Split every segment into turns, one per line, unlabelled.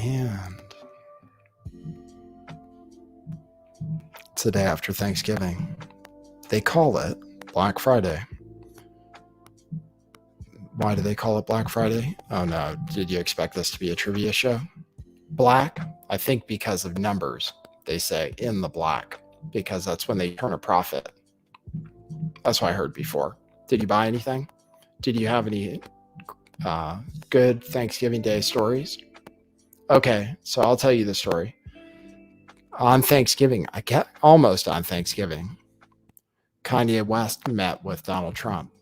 And it's the day after Thanksgiving. They call it Black Friday. Why do they call it Black Friday? Oh no, did you expect this to be a trivia show? Black, I think because of numbers. They say in the black, because that's when they turn a profit. That's what I heard before. Did you buy anything? Did you have any good Thanksgiving Day stories? Okay, so I'll tell you the story. On Thanksgiving, almost on Thanksgiving, Kanye West met with Donald Trump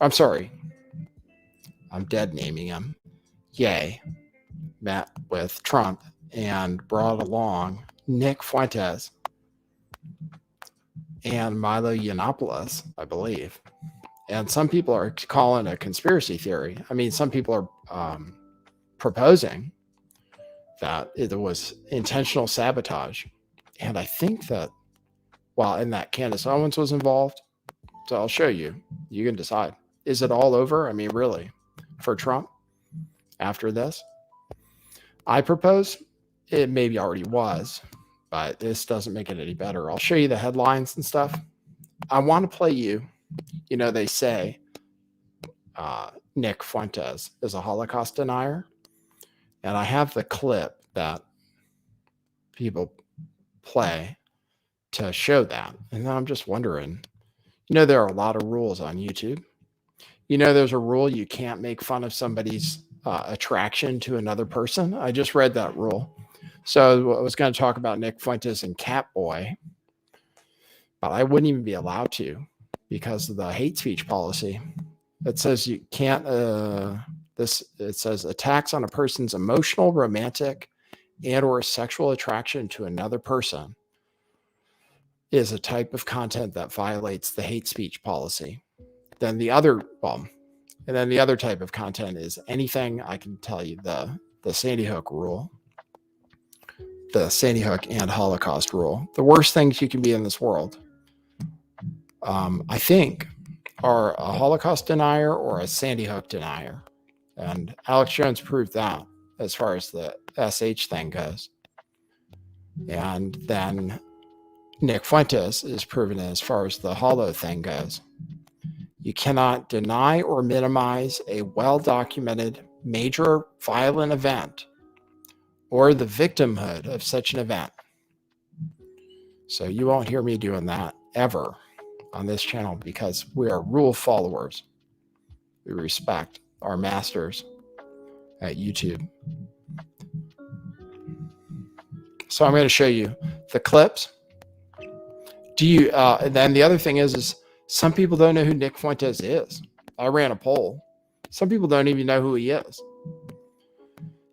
I'm dead naming him. Ye met with Trump and brought along Nick Fuentes and Milo Yiannopoulos, I believe. And some people are calling it a conspiracy theory. I mean, some people are proposing that it was intentional sabotage. And I think that, and that Candace Owens was involved. So I'll show you. You can decide. Is it all over? I mean, really, for Trump after this? I propose it maybe already was, but this doesn't make it any better. I'll show you the headlines and stuff. I want to play you. You know, they say Nick Fuentes is a Holocaust denier. And I have the clip that people play to show that. And I'm just wondering, there are a lot of rules on YouTube. There's a rule you can't make fun of somebody's attraction to another person. I just read that rule. So I was going to talk about Nick Fuentes and Catboy, but I wouldn't even be allowed to because of the hate speech policy. It says you can't, it says attacks on a person's emotional, romantic, and or sexual attraction to another person is a type of content that violates the hate speech policy. Then the other type of content is anything. I can tell you the Sandy Hook rule, the Sandy Hook and Holocaust rule. The worst things you can be in this world, I think, are a Holocaust denier or a Sandy Hook denier. And Alex Jones proved that as far as the SH thing goes. And then Nick Fuentes is proven as far as the holo thing goes. You cannot deny or minimize a well-documented major violent event or the victimhood of such an event. So you won't hear me doing that ever on this channel because we are rule followers. We respect our masters at YouTube. So I'm going to show you the clips. And then the other thing is some people don't know who Nick Fuentes is. I ran a poll. Some people don't even know who he is.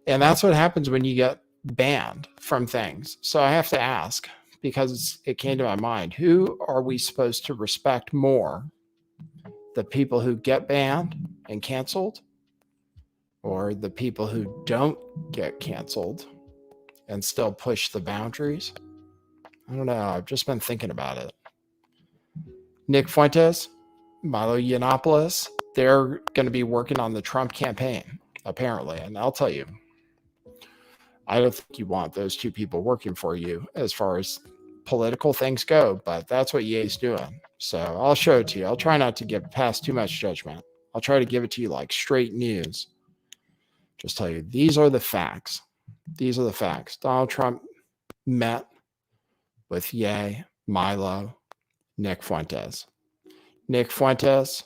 And that's what happens when you get banned from things. So I have to ask, because it came to my mind, who are we supposed to respect more? The people who get banned and canceled, or the people who don't get canceled and still push the boundaries? I don't know. I've just been thinking about it. Nick Fuentes, Milo Yiannopoulos, they're going to be working on the Trump campaign, apparently. And I'll tell you, I don't think you want those two people working for you as far as political things go, but that's what Ye's doing. So I'll show it to you. I'll try not to give past too much judgment. I'll try to give it to you like straight news. Just tell you, these are the facts. These are the facts. Donald Trump met with Ye, Milo, Nick Fuentes. Nick Fuentes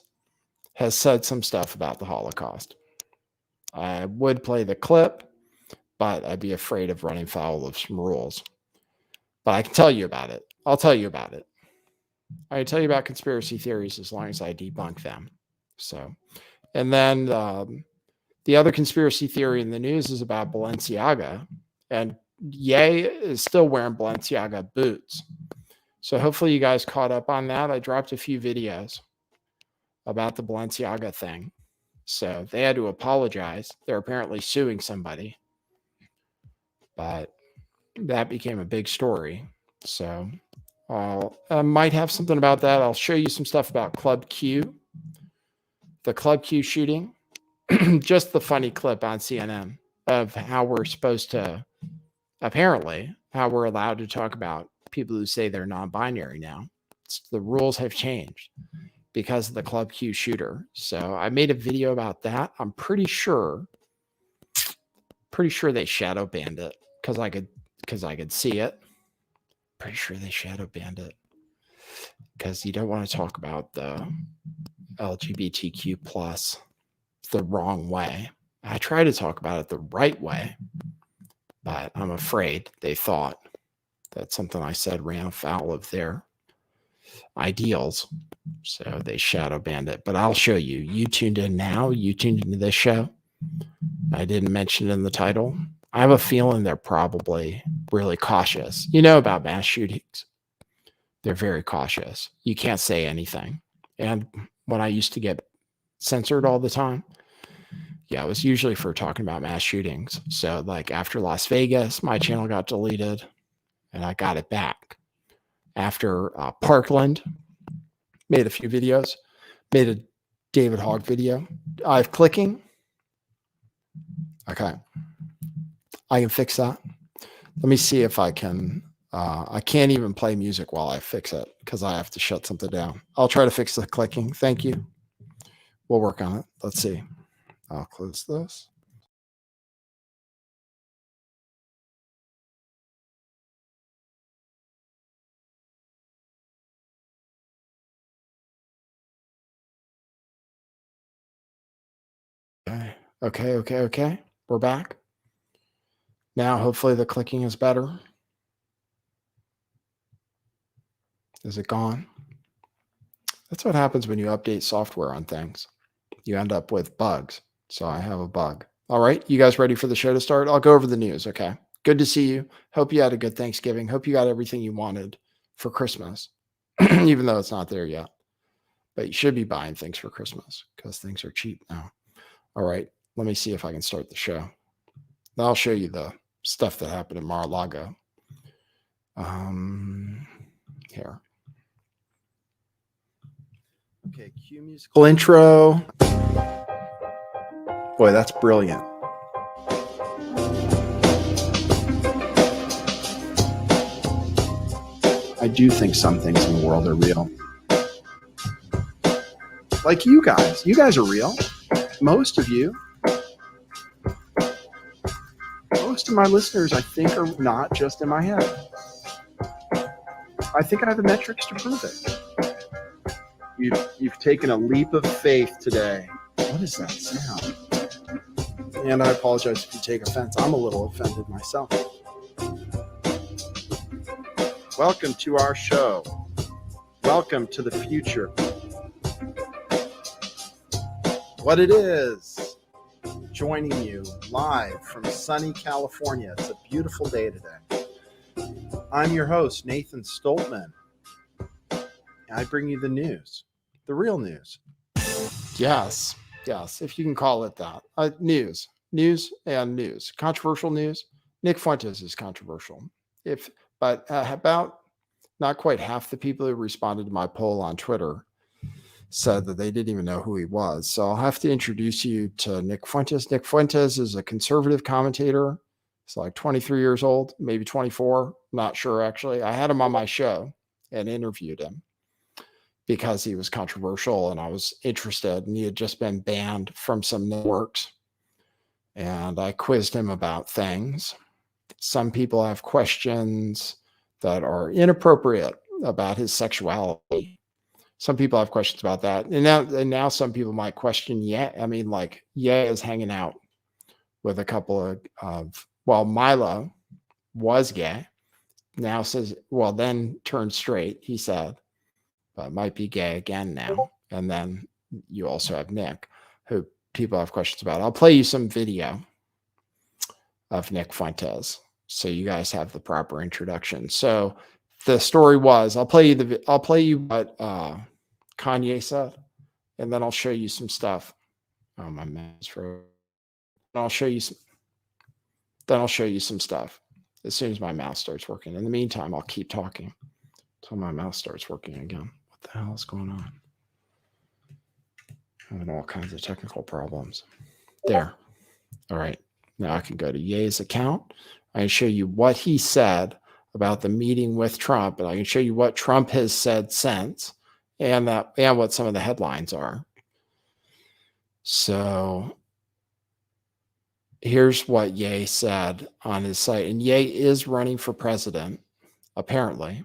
has said some stuff about the Holocaust. I would play the clip, but I'd be afraid of running foul of some rules. But I can tell you about it. I'll tell you about it. I can tell you about conspiracy theories as long as I debunk them. So, and then the other conspiracy theory in the news is about Balenciaga, and Ye is still wearing Balenciaga boots. So hopefully you guys caught up on that. I dropped a few videos about the Balenciaga thing. So they had to apologize. They're apparently suing somebody. But that became a big story. So I might have something about that. I'll show you some stuff about Club Q. The Club Q shooting. Just the funny clip on CNN. of how we're supposed to, apparently, how we're allowed to talk about people who say they're non-binary now. The rules have changed because of the Club Q shooter. So I made a video about that. I'm pretty sure they shadow banned it because I could see it. Pretty sure they shadow banned it because you don't want to talk about the LGBTQ plus the wrong way. I try to talk about it the right way, but I'm afraid they thought that something I said ran afoul of their ideals. So they shadow banned it. But I'll show you. You tuned in now. You tuned into this show. I didn't mention it in the title. I have a feeling they're probably really cautious. You know about mass shootings. They're very cautious. You can't say anything. And when I used to get censored all the time, yeah, it was usually for talking about mass shootings. So like after Las Vegas, my channel got deleted and I got it back. After Parkland, made a few videos, made a David Hogg video. I'm clicking. Okay. I can fix that. Let me see if I can. I can't even play music while I fix it because I have to shut something down. I'll try to fix the clicking. Thank you. We'll work on it. Let's see. I'll close this. Okay. We're back. Now, hopefully the clicking is better. Is it gone? That's what happens when you update software on things. You end up with bugs. So I have a bug. All right. You guys ready for the show to start? I'll go over the news. Okay. Good to see you. Hope you had a good Thanksgiving. Hope you got everything you wanted for Christmas, even though it's not there yet. But you should be buying things for Christmas because things are cheap now. All right. Let me see if I can start the show. I'll show you the stuff that happened in Mar-a-Lago. Here. Okay, cue musical intro. Boy, that's brilliant. I do think some things in the world are real. Like you guys. You guys are real. Most of you. Most of my listeners, I think, are not just in my head. I think I have the metrics to prove it. You've taken a leap of faith today. What is that sound? And I apologize if you take offense. I'm a little offended myself. Welcome to our show. Welcome to the future. What it is, joining you live from sunny California. It's a beautiful day today. I'm your host, Nathan Stoltman. I bring you the news, the real news. Yes, if you can call it that. News and news. Controversial news. Nick Fuentes is controversial. But about not quite half the people who responded to my poll on Twitter said that they didn't even know who he was. So I'll have to introduce you to Nick Fuentes. Nick Fuentes is a conservative commentator. He's like 23 years old, maybe 24. Not sure, actually. I had him on my show and interviewed him because he was controversial and I was interested, and he had just been banned from some networks. And I quizzed him about things. Some people have questions that are inappropriate about his sexuality. Some people have questions about that. And now some people might question, Ye is hanging out with a couple of Milo was gay. Now says, then turned straight, he said, but might be gay again now. And then you also have Nick, who people have questions about. I'll play you some video of Nick Fuentes so you guys have the proper introduction. So the story was, I'll play you what Kanye said, and then I'll show you some stuff. Oh, my mouse for. I'll show you some. Then I'll show you some stuff as soon as my mouse starts working. In the meantime, I'll keep talking until my mouse starts working again. What the hell is going on? I'm having all kinds of technical problems. There. All right. Now I can go to Ye's account. I can show you what he said about the meeting with Trump, and I can show you what Trump has said since, and what some of the headlines are. So here's what Ye said on his site, and Ye is running for president, apparently.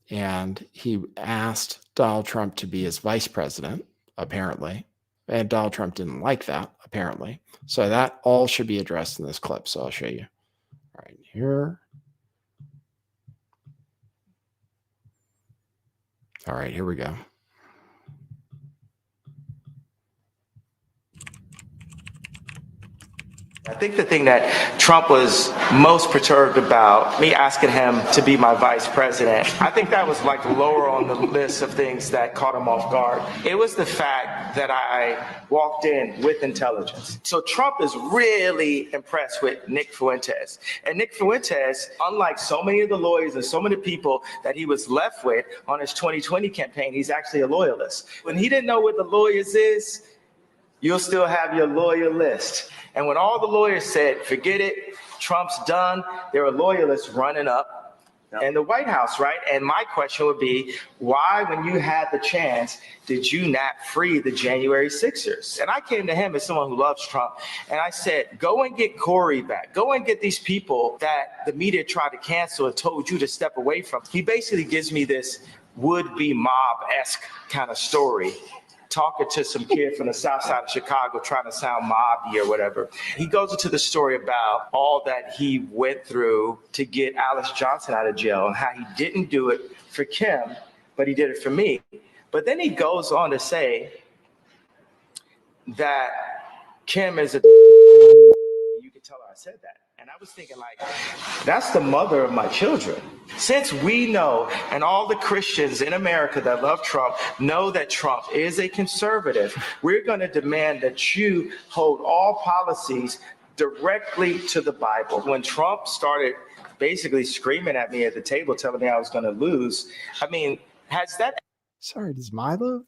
And he asked Donald Trump to be his vice president, apparently. And Donald Trump didn't like that, apparently. So that all should be addressed in this clip. So I'll show you. All right, here. All right, here we go.
I think the thing that Trump was most perturbed about, me asking him to be my vice president, I think that was like lower on the list of things that caught him off guard. It was the fact that I walked in with intelligence. So Trump is really impressed with Nick Fuentes. And Nick Fuentes, unlike so many of the lawyers and so many people that he was left with on his 2020 campaign, he's actually a loyalist. When he didn't know what the lawyers is, you'll still have your lawyer list. And when all the lawyers said, forget it, Trump's done, there were loyalists running up in the White House, right? And my question would be, why, when you had the chance, did you not free the January 6ers? And I came to him as someone who loves Trump, and I said, go and get Corey back. Go and get these people that the media tried to cancel and told you to step away from. He basically gives me this would-be mob-esque kind of story, talking to some kid from the south side of Chicago trying to sound mobby or whatever. He goes into the story about all that he went through to get Alice Johnson out of jail and how he didn't do it for Kim, but he did it for me. But then he goes on to say that Kim is a... You can tell her I said that. And I was thinking, like, that's the mother of my children. Since we know, and all the Christians in America that love Trump know that Trump is a conservative, we're going to demand that you hold all policies directly to the Bible. When Trump started basically screaming at me at the table, telling me I was going to lose, I mean, has that...
Sorry, does Milo?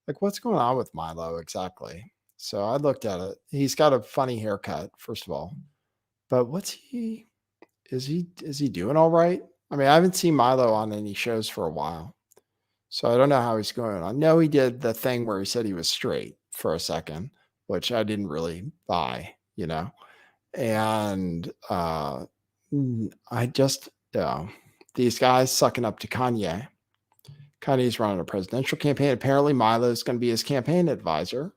Like, what's going on with Milo exactly? So I looked at it. He's got a funny haircut, first of all. But is he doing all right? I mean, I haven't seen Milo on any shows for a while. So I don't know how he's going. I know he did the thing where he said he was straight for a second, which I didn't really buy, you know. And I just, these guys sucking up to Kanye. Kanye's running a presidential campaign. Apparently Milo's going to be his campaign advisor.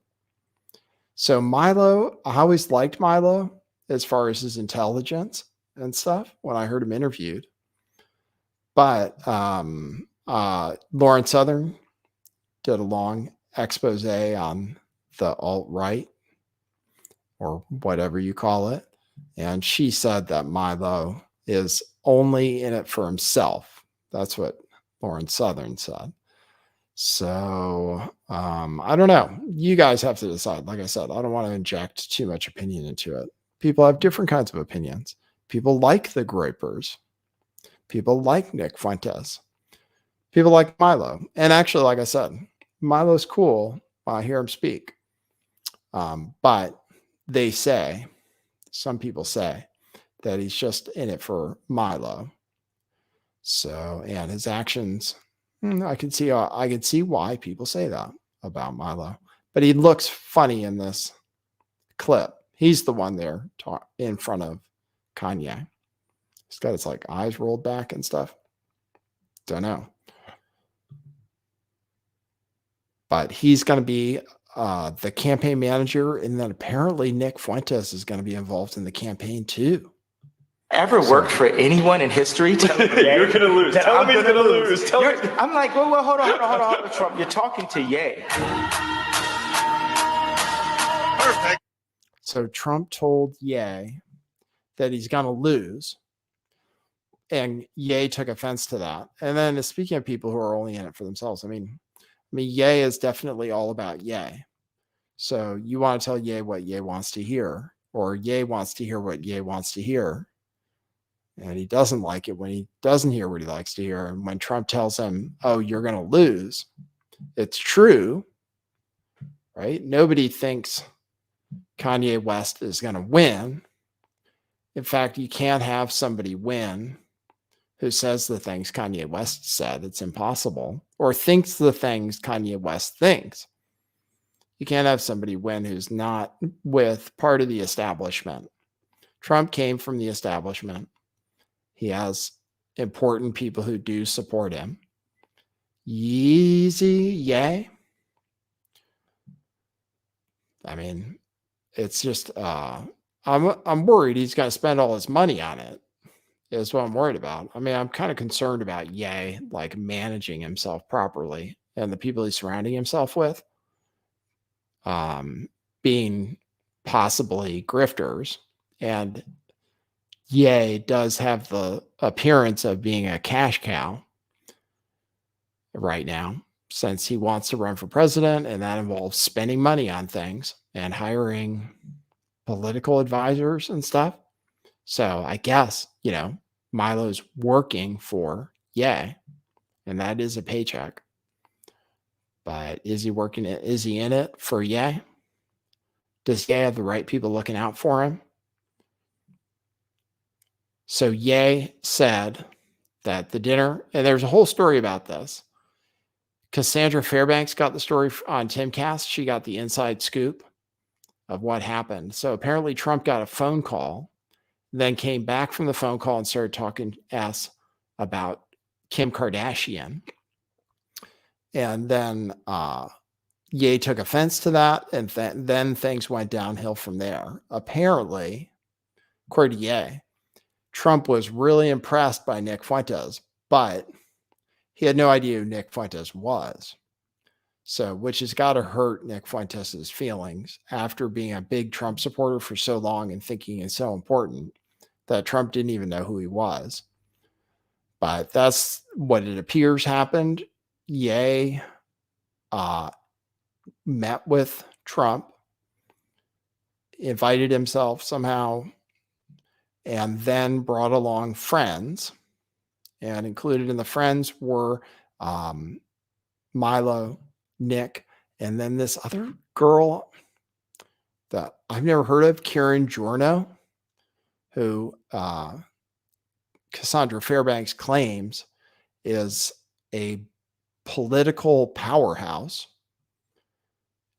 So Milo, I always liked Milo as far as his intelligence and stuff when I heard him interviewed. But Lauren Southern did a long expose on the alt-right, or whatever you call it. And she said that Milo is only in it for himself. That's what Lauren Southern said. So I don't know. You guys have to decide. Like I said, I don't want to inject too much opinion into it. People have different kinds of opinions. People like the Groypers. People like Nick Fuentes. People like Milo. And actually, like I said, Milo's cool when I hear him speak. But some people say that he's just in it for Milo. So, and his actions, I can see why people say that about Milo. But he looks funny in this clip. He's the one there in front of Kanye. He's got his like eyes rolled back and stuff. Don't know. But he's going to be the campaign manager. And then apparently Nick Fuentes is going to be involved in the campaign too.
Ever worked for anyone in history?
You're going to lose. Tell him he's going to lose.
I'm like, well, hold on, Trump. You're talking to Ye.
Perfect.
So Trump told Ye that he's going to lose. And Ye took offense to that. And then speaking of people who are only in it for themselves, I mean, Ye is definitely all about Ye. So you want to tell Ye what Ye wants to hear, or Ye wants to hear what Ye wants to hear. And he doesn't like it when he doesn't hear what he likes to hear. And when Trump tells him, oh, you're going to lose, it's true, right? Nobody thinks Kanye West is going to win. In fact, you can't have somebody win who says the things Kanye West said. It's impossible. Or thinks the things Kanye West thinks. You can't have somebody win who's not with part of the establishment. Trump came from the establishment. He has important people who do support him. Yeezy, yay. I mean, it's just, I'm worried he's going to spend all his money on it. Is what I'm worried about. I mean, I'm kind of concerned about Ye, like managing himself properly and the people he's surrounding himself with, being possibly grifters. And Ye does have the appearance of being a cash cow right now, since he wants to run for president, and that involves spending money on things and hiring political advisors and stuff. So I guess, Milo's working for Ye, and that is a paycheck. But is he working it? Is he in it for Ye? Does Ye have the right people looking out for him? So Ye said that the dinner, and there's a whole story about this. Cassandra Fairbanks got the story on Timcast. She got the inside scoop of what happened. So apparently Trump got a phone call, then came back from the phone call and started talking S about Kim Kardashian. And then Ye took offense to that, and then things went downhill from there. Apparently, according to Ye, Trump was really impressed by Nick Fuentes, but he had no idea who Nick Fuentes was. So, which has got to hurt Nick Fuentes' feelings after being a big Trump supporter for so long and thinking he's so important that Trump didn't even know who he was. But that's what it appears happened. Ye met with Trump, invited himself somehow, and then brought along friends. And included in the friends were Milo, Nick, and then this other girl that I've never heard of, Karen Giorno, who Cassandra Fairbanks claims is a political powerhouse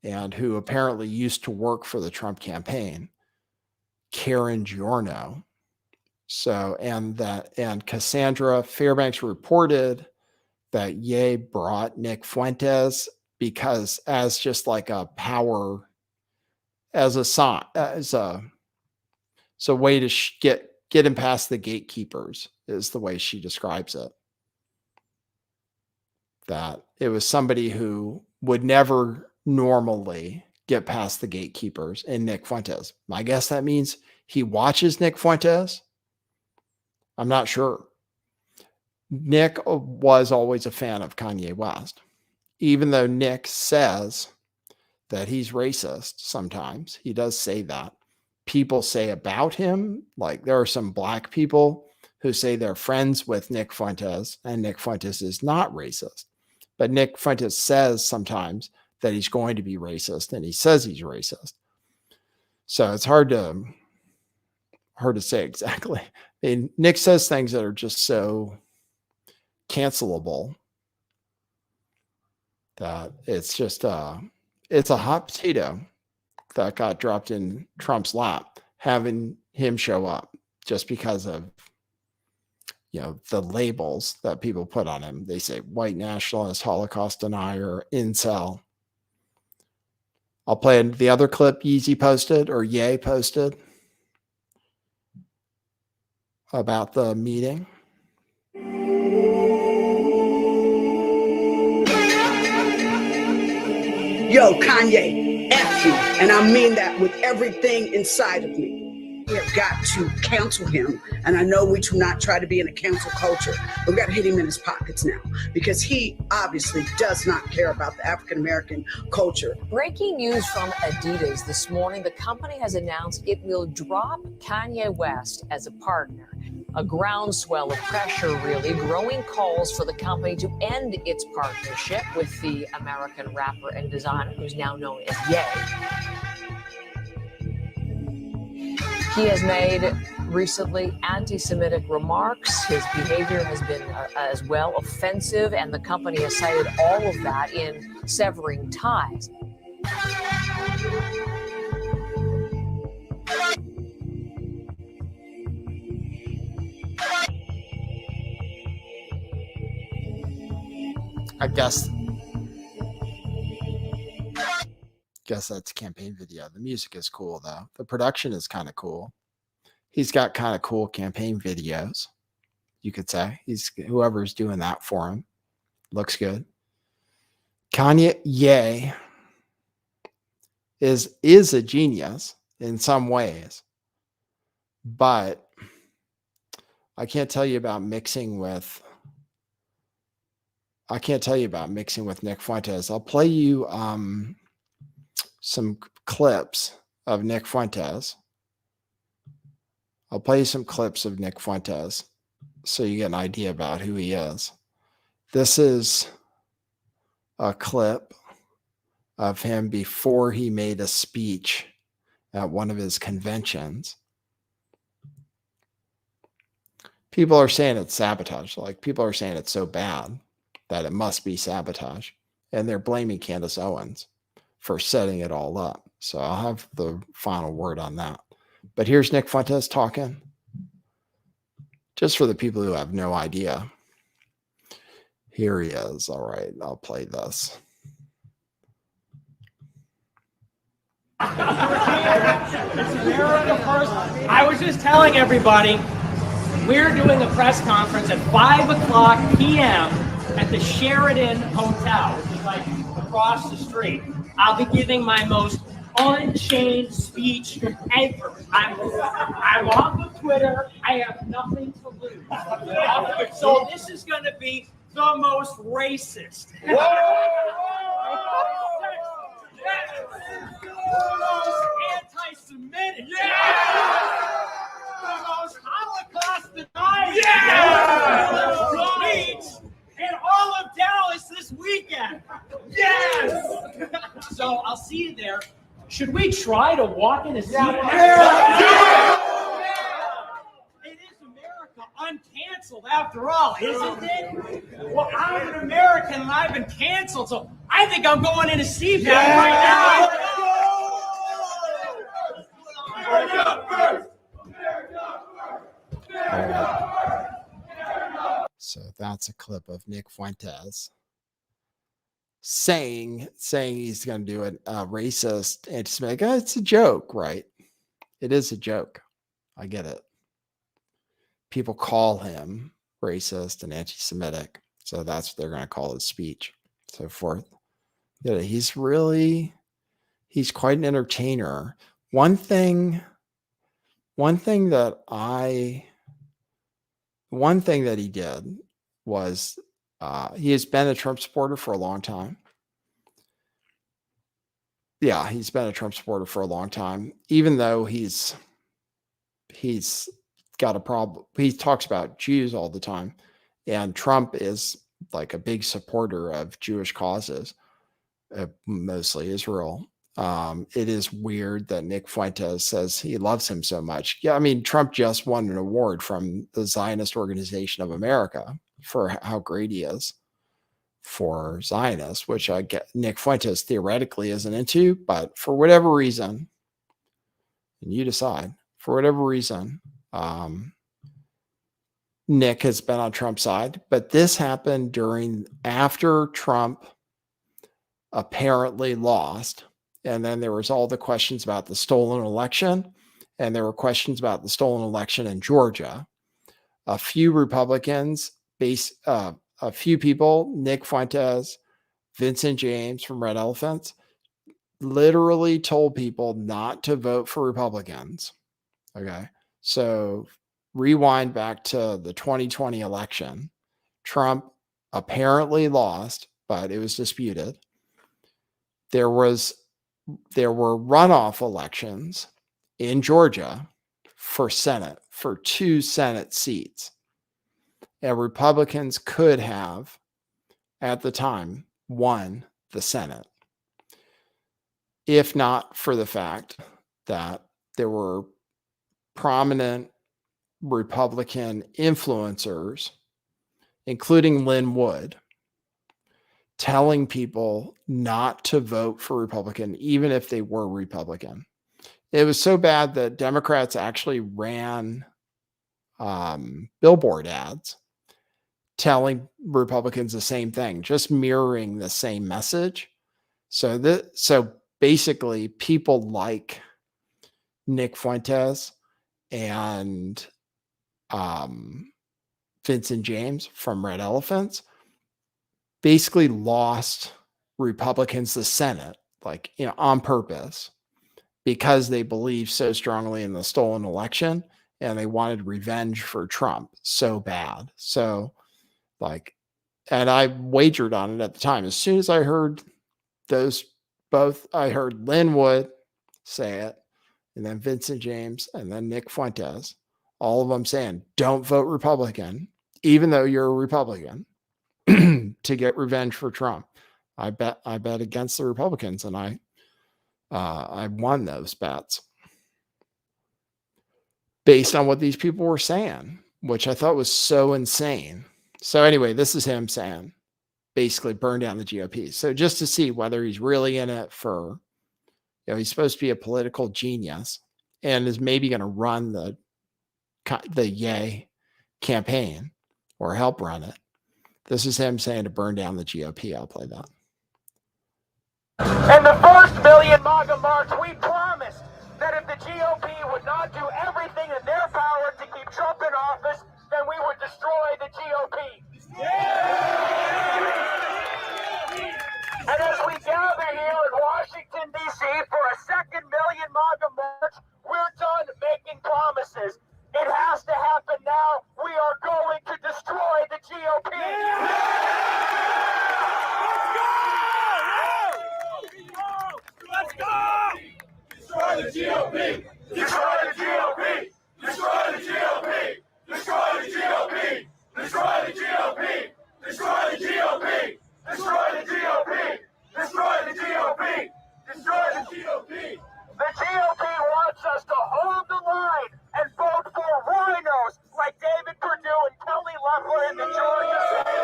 and who apparently used to work for the Trump campaign, Karen Giorno. So, and Cassandra Fairbanks reported that Ye brought Nick Fuentes because as just like a power, as a sign, as a way to get him past the gatekeepers is the way she describes it. That it was somebody who would never normally get past the gatekeepers in Nick Fuentes. I guess that means he watches Nick Fuentes. I'm not sure. Nick was always a fan of Kanye West, even though Nick says that he's racist sometimes. He does say that. People say about him, like there are some black people who say they're friends with Nick Fuentes, and Nick Fuentes is not racist. But Nick Fuentes says sometimes that he's going to be racist, and he says he's racist. So it's hard to say exactly. I mean, Nick says things that are just so cancelable that it's just it's a hot potato that got dropped in Trump's lap, having him show up just because of the labels that people put on him. They say white nationalist, Holocaust denier, incel. I'll play the other clip Ye posted about the meeting.
Yo, Kanye, F you. And I mean that with everything inside of me. We have got to cancel him. And I know we do not try to be in a cancel culture, but we got to hit him in his pockets now because he obviously does not care about the African-American culture.
Breaking news from Adidas this morning. The company has announced it will drop Kanye West as a partner. A groundswell of pressure, really. Growing calls for the company to end its partnership with the American rapper and designer who's now known as Ye. He has made recently anti-Semitic remarks. His behavior has been as well offensive, and the company has cited all of that in severing ties.
I guess that's a campaign video. The music is cool though. The production is kind of cool. He's got kind of cool campaign videos, you could say. Whoever's doing that for him. Looks good. Kanye is a genius in some ways, but I can't tell you about mixing with Nick Fuentes. I'll play you some clips of Nick Fuentes. I'll play you some clips of Nick Fuentes so you get an idea about who he is. This is a clip of him before he made a speech at one of his conventions. People are saying it's sabotage. Like, people are saying it's so bad that it must be sabotage. And they're blaming Candace Owens for setting it all up. So I'll have the final word on that. But here's Nick Fuentes talking. Just for the people who have no idea. Here he is. All right, I'll play this.
It's America first. I was just telling everybody, we're doing a press conference at 5 p.m. at the Sheraton Hotel, which is like across the street. I'll be giving my most unchained speech ever. I'm off of Twitter. I have nothing to lose. So this is going to be the most racist. The most anti-Semitic. The most Holocaust denying. Speech in all of Dallas this weekend. Yes. So I'll see you there. Should we try to walk in a seat? It is America uncanceled after all, isn't it? Well, I'm an American and I've been canceled, so I think I'm going in a seat right now.
So that's a clip of Nick Fuentes saying he's going to do a racist anti-Semitic. It's a joke, right? It is a joke. I get it. People call him racist and anti-Semitic, so that's what they're going to call his speech, so forth. Yeah, he's quite an entertainer. One thing that he did was he has been a Trump supporter for a long time. Yeah, he's been a Trump supporter for a long time, even though he's got a problem. He talks about Jews all the time, and Trump is like a big supporter of Jewish causes, mostly Israel. It is weird that Nick Fuentes says he loves him so much. Yeah, I mean, Trump just won an award from the Zionist Organization of America for how great he is for Zionists, which I get Nick Fuentes theoretically isn't into, but for whatever reason, and you decide, for whatever reason, Nick has been on Trump's side. But this happened after Trump apparently lost. And then there was all the questions about the stolen election, and there were questions about the stolen election in Georgia. A few Republicans, a few people, Nick Fuentes, Vincent James from Red Elephants, literally told people not to vote for Republicans. Okay. So rewind back to the 2020 election. Trump apparently lost, but it was disputed. There were runoff elections in Georgia for Senate, for 2 Senate seats. And Republicans could have, at the time, won the Senate, if not for the fact that there were prominent Republican influencers, including Lynn Wood, telling people not to vote for Republican, even if they were Republican. It was so bad that Democrats actually ran billboard ads telling Republicans the same thing, just mirroring the same message. So basically, people like Nick Fuentes and Vincent James from Red Elephants basically lost Republicans the Senate, like, on purpose, because they believed so strongly in the stolen election and they wanted revenge for Trump so bad. So, like, and I wagered on it at the time. As soon as I heard I heard Lynn Wood say it, and then Vincent James, and then Nick Fuentes, all of them saying, don't vote Republican, even though you're a Republican, to get revenge for Trump. I bet against the Republicans, and I won those bets based on what these people were saying, which I thought was so insane. So anyway, this is him saying, basically burn down the GOP. So just to see whether he's really in it for, he's supposed to be a political genius and is maybe going to run the Yay campaign or help run it. This is him saying to burn down the GOP. I'll play that.
In the first Million MAGA March, we promised that if the GOP would not do everything in their power to keep Trump in office, then we would destroy the GOP. And as we gather here in Washington, D.C. for a second Million MAGA March, we're done making promises. It has to happen now. We are going to destroy the GOP.
Let's go! Destroy the GOP! Destroy the GOP! Destroy the GOP! Destroy the GOP! Destroy the GOP! Destroy the GOP! Destroy the GOP! Destroy the GOP! Destroy the GOP!
The GOP wants us to hold the line and vote for rhinos like David Perdue and Kelly Loeffler in the Georgia Senate.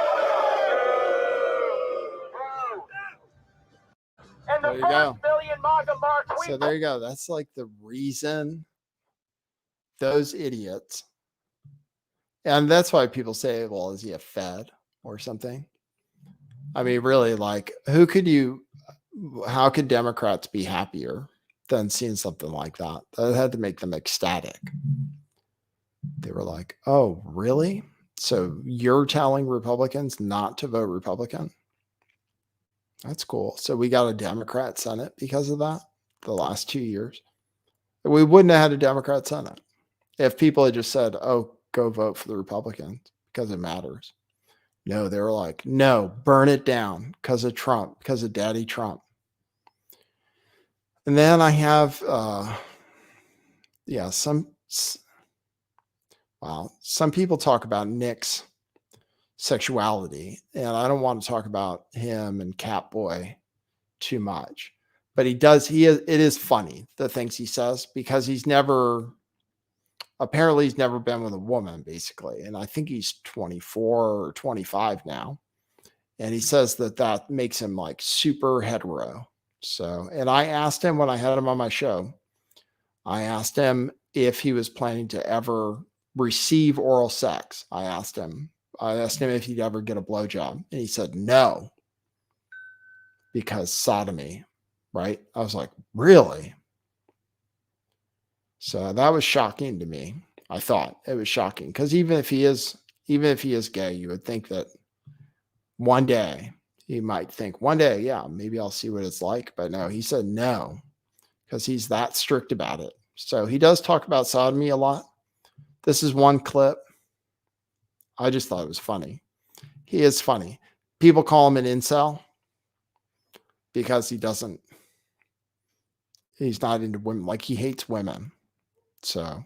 And the
There you go.
first Million MAGA March,
So there you go. That's like the reason those idiots, and that's why people say, well, is he a Fed or something? I mean, really, like, how could Democrats be happier than seeing something like that? That had to make them ecstatic. They were like, oh, really? So you're telling Republicans not to vote Republican? That's cool. So we got a Democrat Senate because of that the last 2 years. We wouldn't have had a Democrat Senate if people had just said, oh, go vote for the Republicans because it matters. No, they were like, no, burn it down because of Trump, because of Daddy Trump. And then I have, some people talk about Nick's sexuality, and I don't want to talk about him and Catboy too much, but it is funny, the things he says, because he's never been with a woman, basically. And I think he's 24 or 25 now. And he says that makes him like super hetero. So, and I asked him when I had him on my show, I asked him if he was planning to ever receive oral sex. I asked him if he'd ever get a blowjob. And he said no, because sodomy, right? I was like, really? So that was shocking to me. I thought it was shocking because even if he is gay, you would think that one day he might think yeah, maybe I'll see what it's like. But no, he said no, because he's that strict about it. So he does talk about sodomy a lot. This is one clip. I just thought it was funny. He is funny. People call him an incel because he's not into women. Like, he hates women. So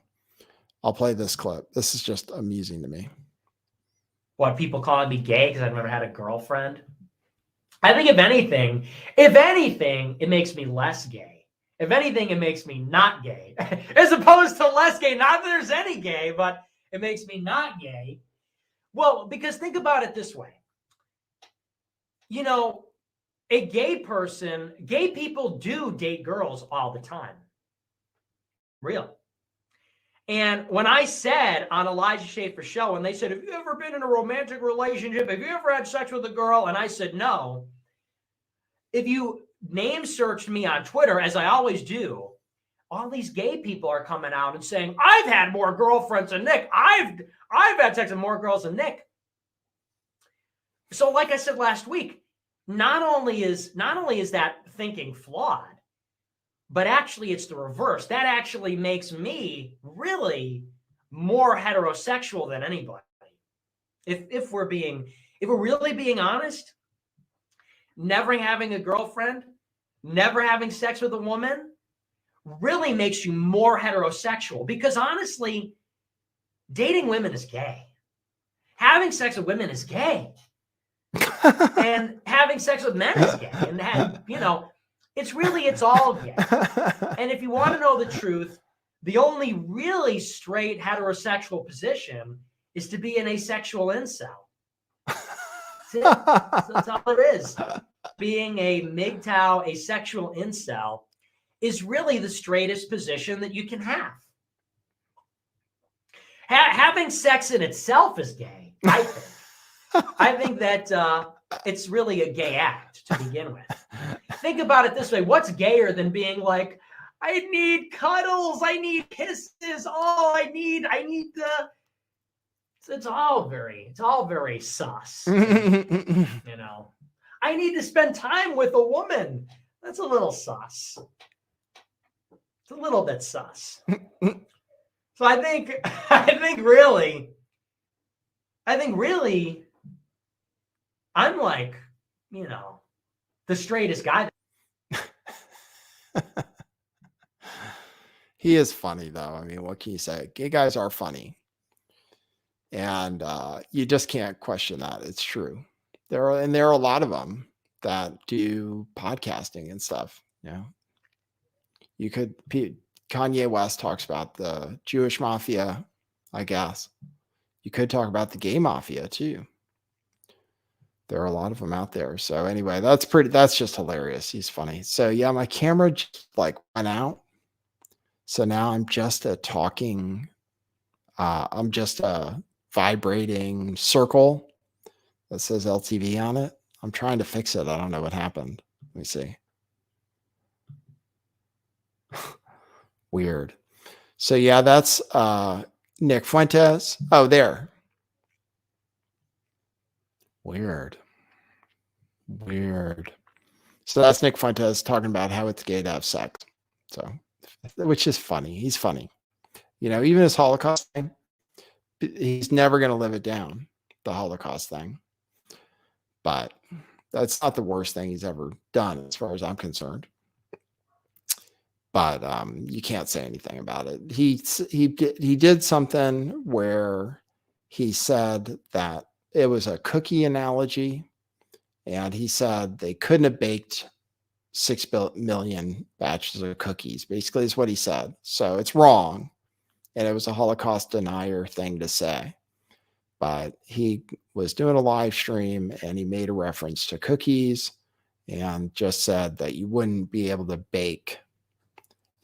I'll play this clip. This is just amusing to me.
What, people calling me gay because I've never had a girlfriend? I think if anything, it makes me less gay. If anything, it makes me not gay, as opposed to less gay. Not that there's any gay, but it makes me not gay. Well, because think about it this way. You know, a gay people do date girls all the time. Real. And when I said on Elijah Schaefer's show, and they said, have you ever been in a romantic relationship? Have you ever had sex with a girl? And I said, no. If you name searched me on Twitter, as I always do, all these gay people are coming out and saying, I've had more girlfriends than Nick. I've had sex with more girls than Nick. So like I said last week, not only is that thinking flawed, but actually it's the reverse. That actually makes me really more heterosexual than anybody. If we're really being honest, never having a girlfriend, never having sex with a woman really makes you more heterosexual, because honestly, dating women is gay. Having sex with women is gay. And having sex with men is gay. And it's all gay. And if you want to know the truth, the only really straight heterosexual position is to be an asexual incel. That's all there is. Being a MGTOW asexual incel is really the straightest position that you can have. Having sex in itself is gay, I think. I think that it's really a gay act to begin with. Think about it this way. What's gayer than being like, I need cuddles, I need kisses, I need the... It's all very sus. I need to spend time with a woman. That's a little sus. It's a little bit sus. So I think really, I'm like, the straightest guy.
He is funny, though. I mean, what can you say? Gay guys are funny. And you just can't question that. It's true. There are a lot of them that do podcasting and stuff. Kanye West talks about the Jewish mafia, I guess. You could talk about the gay mafia too. There are a lot of them out there. So anyway, that's just hilarious. He's funny. So yeah, my camera just went out. So now I'm just a vibrating circle that says LTV on it. I'm trying to fix it. I don't know what happened. Let me see. Weird. So yeah, that's Nick Fuentes. Oh, there. Weird. So that's Nick Fuentes talking about how it's gay to have sex. So, which is funny. He's funny. Even his Holocaust thing, he's never going to live it down, the Holocaust thing. But that's not the worst thing he's ever done, as far as I'm concerned. But you can't say anything about it. He did something where he said that it was a cookie analogy, and he said they couldn't have baked 6 million batches of cookies. Basically, is what he said. So it's wrong, and it was a Holocaust denier thing to say. But he was doing a live stream, and he made a reference to cookies, and just said that you wouldn't be able to bake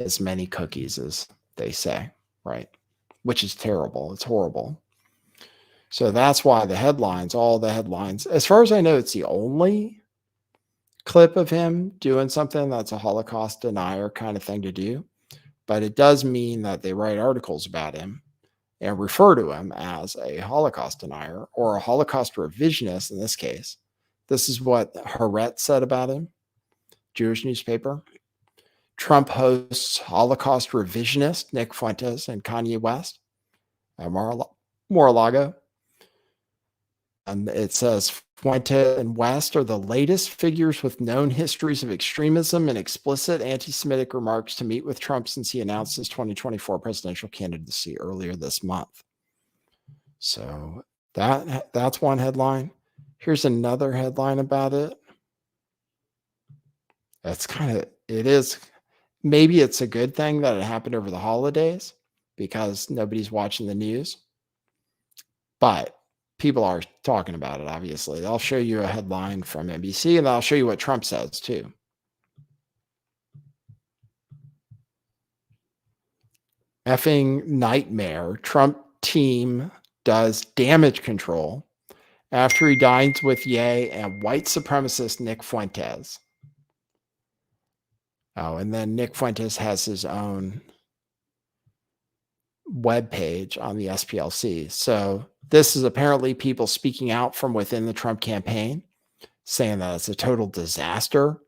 as many cookies as they say, right? Which is terrible. It's horrible. So that's why all the headlines, as far as I know, it's the only clip of him doing something that's a Holocaust denier kind of thing to do. But it does mean that they write articles about him and refer to him as a Holocaust denier or a Holocaust revisionist in this case. This is what Haaretz said about him, Jewish newspaper. Trump hosts Holocaust revisionist Nick Fuentes and Kanye West at Mar-a-Lago. It says Fuentes and West are the latest figures with known histories of extremism and explicit anti-Semitic remarks to meet with Trump since he announced his 2024 presidential candidacy earlier this month. So that's one headline. Here's another headline about it. It maybe it's a good thing that it happened over the holidays because nobody's watching the news. But people are talking about it, obviously. I'll show you a headline from NBC, and I'll show you what Trump says, too. Effing nightmare. Trump team does damage control after he dines with Ye and white supremacist Nick Fuentes. Oh, and then Nick Fuentes has his own webpage on the SPLC. So this is apparently people speaking out from within the Trump campaign, saying that it's a total disaster.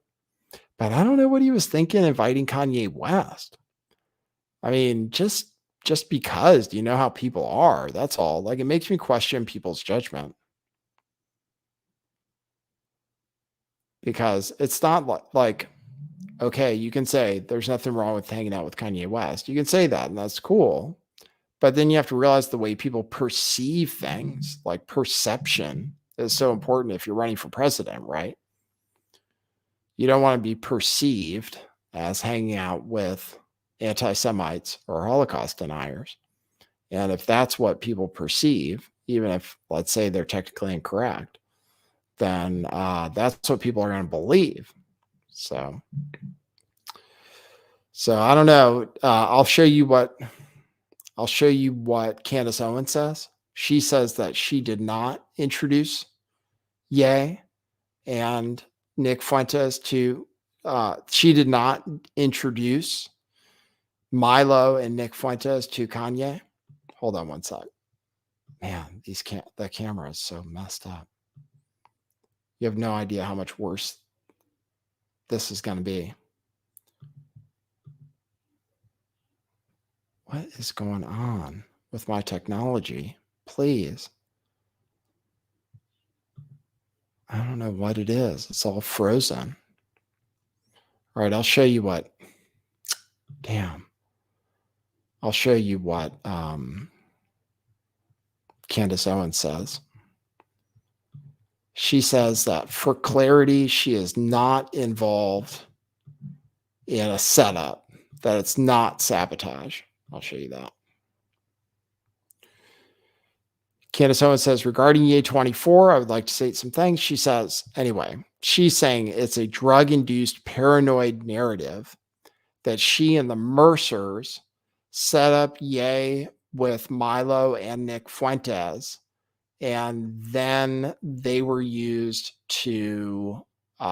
But I don't know what he was thinking inviting Kanye West. I mean, just because, do you know how people are? That's all. Like, it makes me question people's judgment. Because it's not like, okay, you can say there's nothing wrong with hanging out with Kanye West. You can say that, and that's cool. But then you have to realize the way people perceive things, like perception, is so important if you're running for president, right? You don't want to be perceived as hanging out with anti-Semites or Holocaust deniers. And if that's what people perceive, even if, let's say, they're technically incorrect, then that's what people are going to believe. So I don't know. I'll show you what Candace Owens says. She says that she did not introduce Ye and Nick Fuentes to. She did not introduce Milo and Nick Fuentes to Kanye. Hold on one sec. Man, the camera is so messed up. You have no idea how much worse this is going to be. What is going on with my technology? Please. I don't know what it is. It's all frozen. All right, I'll show you what. Damn. I'll show you what Candace Owens says. She says that for clarity, she is not involved in a setup, that it's not sabotage. I'll show you that. Candace Owens says, regarding Ye24, I would like to say some things. She says, anyway, she's saying it's a drug-induced paranoid narrative that she and the Mercers set up Ye with Milo and Nick Fuentes, and then they were used to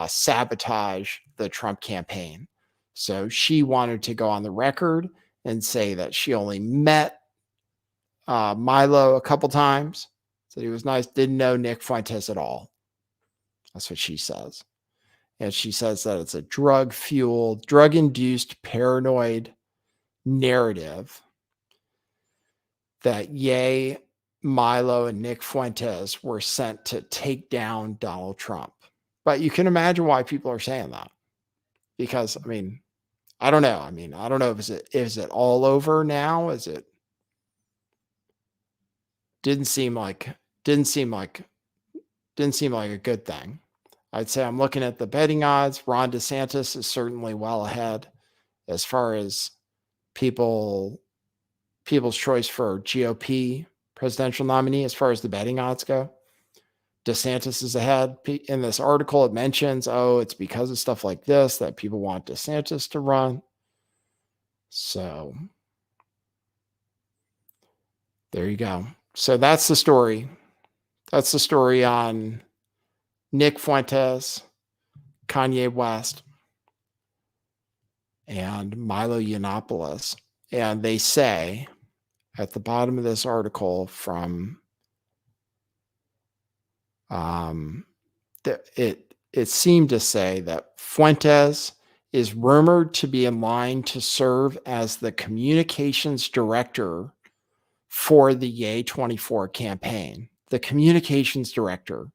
sabotage the Trump campaign. So she wanted to go on the record and say that she only met Milo a couple times, said he was nice, didn't know Nick Fuentes at all. That's what she says. And she says that it's a drug-fueled, drug-induced paranoid narrative that Ye, Milo, and Nick Fuentes were sent to take down Donald Trump. But you can imagine why people are saying that. Because, I mean, I don't know. I mean, I don't know if is it all over now? Is it didn't seem like a good thing. I'd say I'm looking at the betting odds. Ron DeSantis is certainly well ahead as far as people's choice for GOP presidential nominee as far as the betting odds go. DeSantis is ahead. In this article, it mentions, it's because of stuff like this that people want DeSantis to run. So there you go. So that's the story. That's the story on Nick Fuentes, Kanye West, and Milo Yiannopoulos. And they say at the bottom of this article from it seemed to say that Fuentes is rumored to be in line to serve as the communications director for the Ye24 campaign. The communications director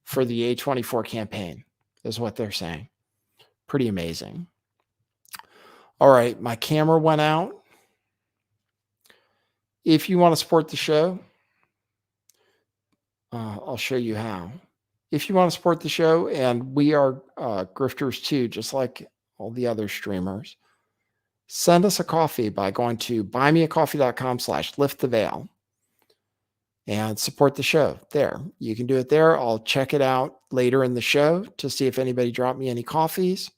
for the Ye24 campaign is what they're saying. Pretty amazing. All right, my camera went out. If you want to support the show, I'll show you how. If you want to support the show, and we are grifters too, just like all the other streamers, send us a coffee by going to buymeacoffee.com/lifttheveil and support the show there. You can do it there. I'll check it out later in the show to see if anybody dropped me any coffees.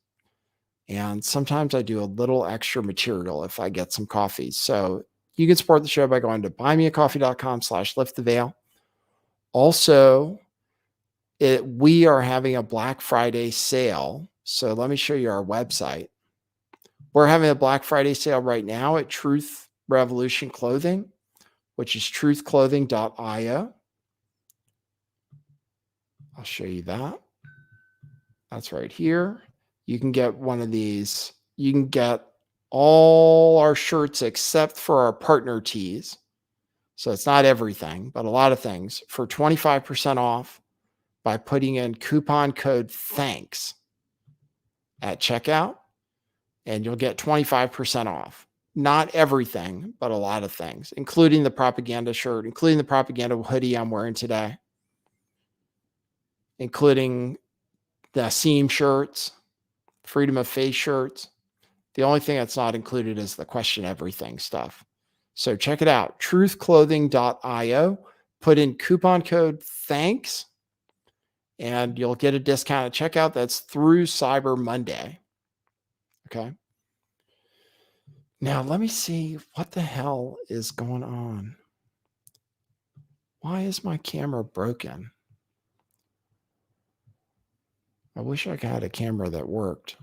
And sometimes I do a little extra material if I get some coffees. So you can support the show by going to buymeacoffee.com/lifttheveil. Also, we are having a Black Friday sale. So let me show you our website. We're having a Black Friday sale right now at Truth Revolution Clothing, which is truthclothing.io. I'll show you that. That's right here. You can get one of these. You can get all our shirts except for our partner tees. So it's not everything, but a lot of things for 25% off by putting in coupon code THANKS at checkout, and you'll get 25% off. Not everything, but a lot of things, including the propaganda shirt, including the propaganda hoodie I'm wearing today, including the seam shirts, freedom of faith shirts. The only thing that's not included is the question everything stuff. So check it out, truthclothing.io. Put in coupon code THANKS, and you'll get a discount at checkout. That's through Cyber Monday. Okay. Now, let me see what the hell is going on. Why is my camera broken? I wish I had a camera that worked.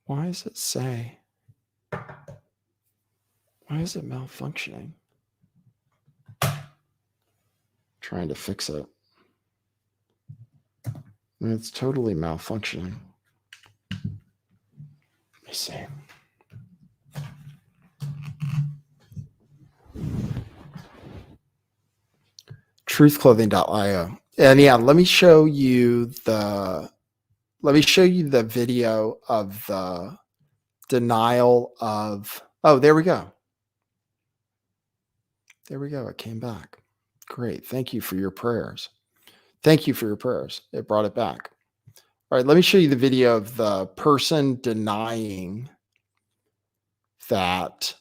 Why does it say? Why is it malfunctioning? Trying to fix it. And it's totally malfunctioning. Let me see. Truthclothing.io. And yeah, let me show you the video of the denial of, oh, there we go. There we go. It came back. Great. Thank you for your prayers. Thank you for your prayers. It brought it back. All right, let me show you the video of the person denying that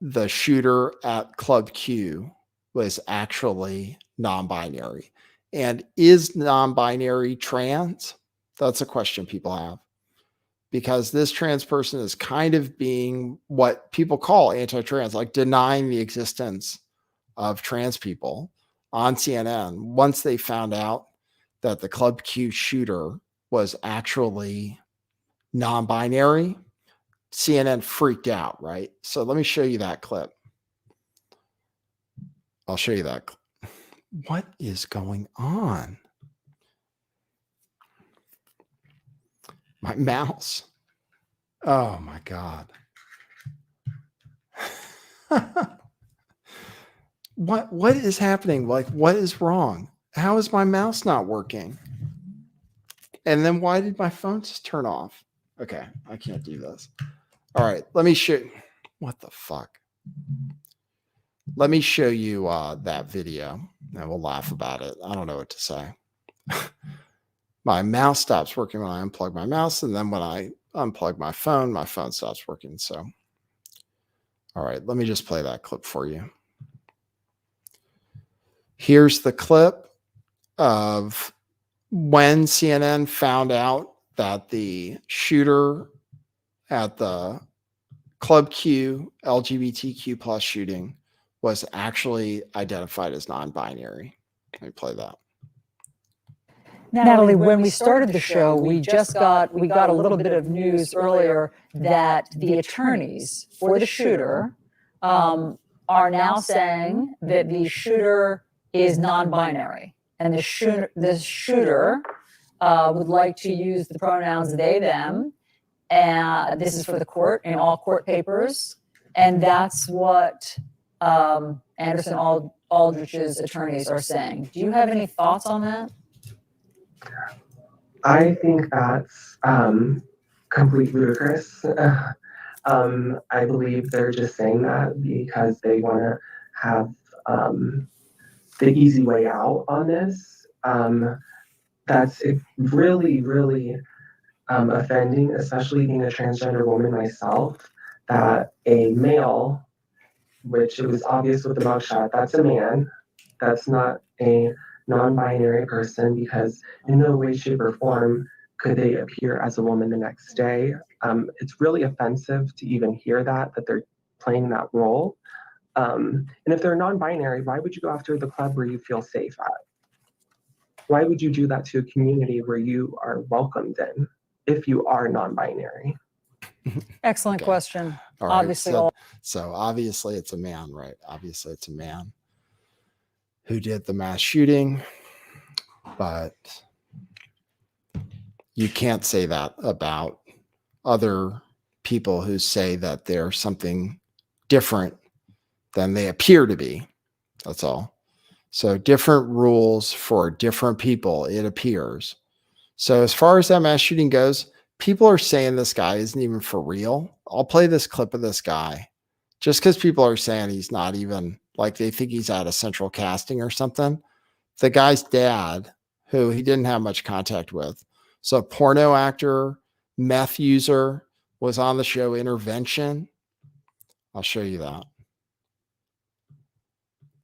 the shooter at Club Q was actually non-binary. And is non-binary trans? That's a question people have. Because this trans person is kind of being what people call anti-trans, like denying the existence of trans people on CNN. Once they found out that the Club Q shooter was actually non-binary, CNN freaked out, right? So let me show you that clip. I'll show you that. What is going on? My mouse. Oh my God. What is happening? Like, what is wrong? How is my mouse not working? And then why did my phone just turn off? Okay, I can't do this. All right, let me show. What the fuck? Let me show you that video, and we'll laugh about it. I don't know what to say. My mouse stops working when I unplug my mouse, and then when I unplug my phone stops working. So, all right, let me just play that clip for you. Here's the clip of when CNN found out that the shooter at the Club Q LGBTQ plus shooting was actually identified as non-binary. Let me play that.
Natalie, when we started the show, we got a little bit of news earlier that the attorneys for the shooter are now saying that the shooter is non-binary, and the shooter would like to use the pronouns they, them, and this is for the court in all court papers, and that's what Anderson Aldrich's attorneys are saying. Do you have any thoughts on that?
I think that's completely ludicrous. I believe they're just saying that because they want to have the easy way out on this. That's really, really offending, especially being a transgender woman myself, that a male, which it was obvious with the mugshot, that's a man, that's not a non-binary person, because in no way, shape, or form could they appear as a woman the next day. It's really offensive to even hear that they're playing that role. And if they're non-binary, why would you go after the club where you feel safe at? Why would you do that to a community where you are welcomed in if you are non-binary?
Excellent
Okay.
question.
All right.
Obviously,
So obviously it's a man, right? Obviously it's a man who did the mass shooting, but you can't say that about other people who say that they're something different than they appear to be. That's all. So different rules for different people, it appears. So as far as that mass shooting goes, people are saying this guy isn't even for real. I'll play this clip of this guy just because people are saying he's not even, like they think he's out of central casting or something. The guy's dad, who he didn't have much contact with, so a porno actor, meth user, was on the show Intervention. I'll show you that.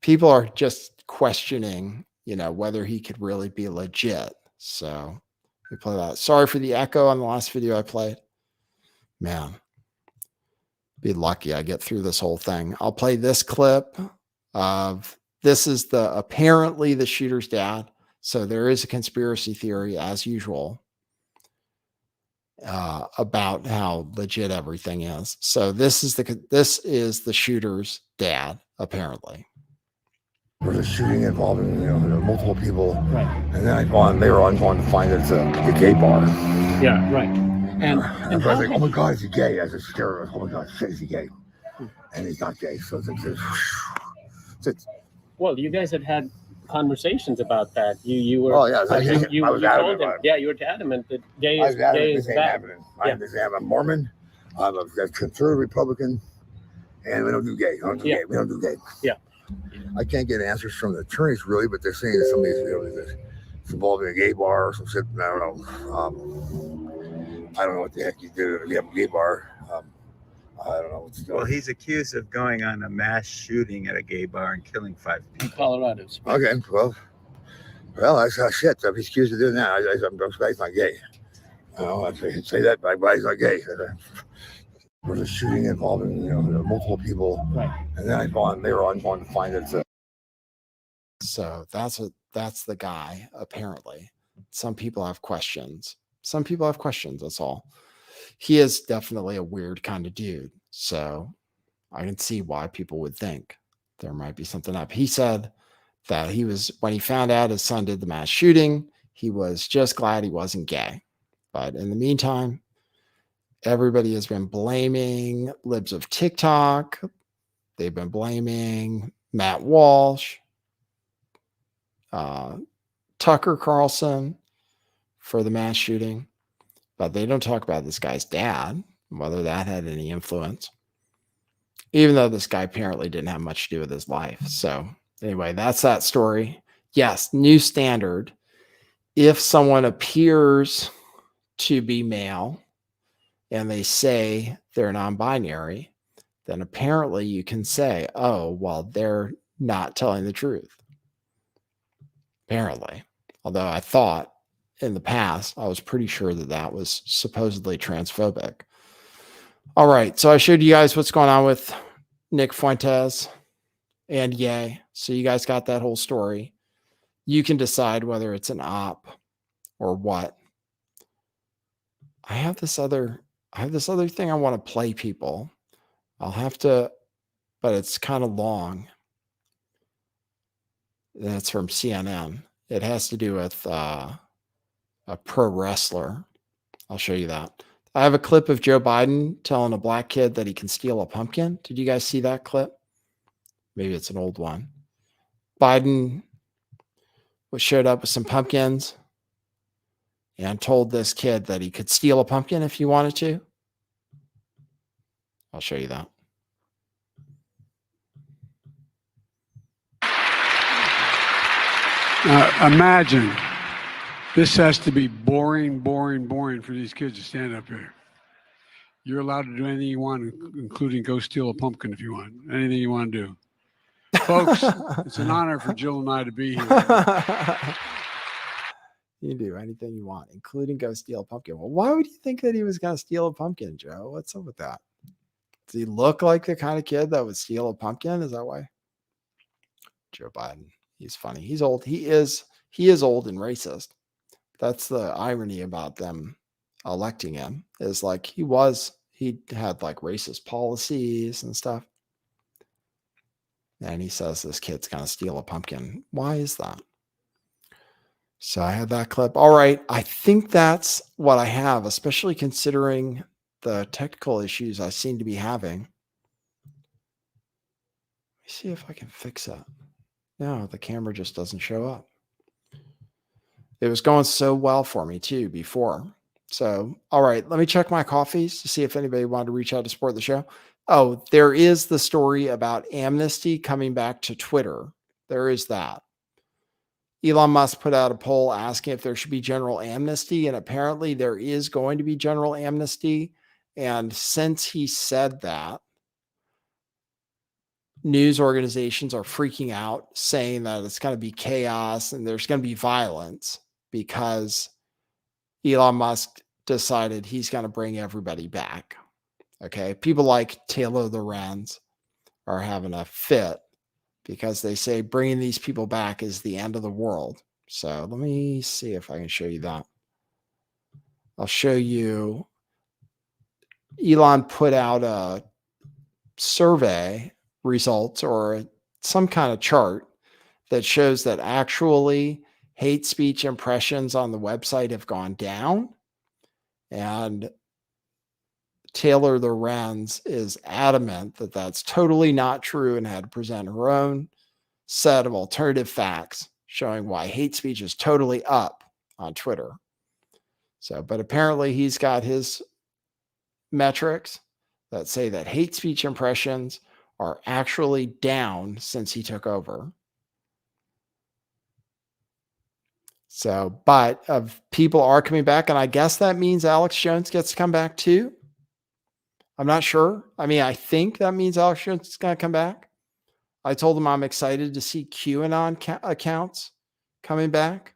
People are just questioning, whether he could really be legit. So we play that. Sorry for the echo on the last video I played. Man, be lucky I get through this whole thing. I'll play this clip of, this is apparently the shooter's dad. So there is a conspiracy theory, as usual, about how legit everything is. So this is the shooter's dad, apparently.
There's a shooting involving multiple people, right? And then later on going to find it's a gay bar. Yeah, right. And I was like, oh my God, is he gay? As a scared, oh my God, shit, is he gay? And he's not gay. So it's
Well, you guys had conversations about that. You were.
Oh yeah,
you
I was adamant
him.
about it.
Yeah, you were adamant that gay is bad.
I'm a Mormon. I'm a conservative Republican, and we don't do gay. We don't do gay. Yeah. I can't get answers from the attorneys really, but they're saying that somebody's it's involving a gay bar or some shit. I don't know. I don't know what the heck he did at a gay bar. I don't know what's going on.
Well, he's accused of going on a mass shooting at a gay bar and killing 5 people.
In Colorado.
Okay, well, that's shit. If he's accused of doing that, I'm glad he's not gay. I say that, but he's not gay. There's a shooting involving multiple people, right? And then later on going to find it's So that's the guy. Apparently, some people have questions. That's all. He is definitely a weird kind of dude. So I can see why people would think there might be something up. He said that when he found out his son did the mass shooting, he was just glad he wasn't gay. But in the meantime, everybody has been blaming libs of TikTok. They've been blaming Matt Walsh, Tucker Carlson for the mass shooting. But they don't talk about this guy's dad, whether that had any influence, even though this guy apparently didn't have much to do with his life. So anyway, that's that story. Yes, new standard. If someone appears to be male and they say they're non-binary, then apparently you can say, oh, well, they're not telling the truth. Apparently. Although I thought in the past, I was pretty sure that was supposedly transphobic. All right. So I showed you guys what's going on with Nick Fuentes and Ye. So you guys got that whole story. You can decide whether it's an op or what. I have this other thing I want to play people. I'll have to, but it's kind of long. That's from CNN. It has to do with a pro wrestler. I'll show you that. I have a clip of Joe Biden telling a black kid that he can steal a pumpkin. Did you guys see that clip? Maybe it's an old one. Biden showed up with some pumpkins and told this kid that he could steal a pumpkin if he wanted to. I'll show you that.
Imagine This has to be boring, boring, boring for these kids to stand up here. You're allowed to do anything you want, including go steal a pumpkin if you want. Anything you want to do. Folks, it's an honor for Jill and I to be here.
You can do anything you want, including go steal a pumpkin. Well, why would you think that he was going to steal a pumpkin, Joe? What's up with that? Does he look like the kind of kid that would steal a pumpkin? Is that why? Joe Biden. He's funny. He's old. He is old and racist. That's the irony about them electing him, is like he had like racist policies and stuff. And he says this kid's going to steal a pumpkin. Why is that? So I had that clip. All right. I think that's what I have, especially considering the technical issues I seem to be having. Let me see if I can fix that. No, the camera just doesn't show up. It was going so well for me too before. So, all right, let me check my coffees to see if anybody wanted to reach out to support the show. Oh, there is the story about amnesty coming back to Twitter. There is that. Elon Musk put out a poll asking if there should be general amnesty, and apparently there is going to be general amnesty. And since he said that, news organizations are freaking out, saying that it's going to be chaos and there's going to be violence because Elon Musk decided he's going to bring everybody back. Okay. People like Taylor Lorenz are having a fit because they say bringing these people back is the end of the world. So let me see if I can show you that. I'll show you. Elon put out a survey results or some kind of chart that shows that actually hate speech impressions on the website have gone down. And Taylor Lorenz is adamant that that's totally not true and had to present her own set of alternative facts showing why hate speech is totally up on Twitter. So, but apparently he's got his metrics that say that hate speech impressions are actually down since he took over. So, but people are coming back, and I guess that means Alex Jones gets to come back too. I'm not sure. I mean, I think that means Alex Jones is going to come back. I told him I'm excited to see QAnon accounts coming back.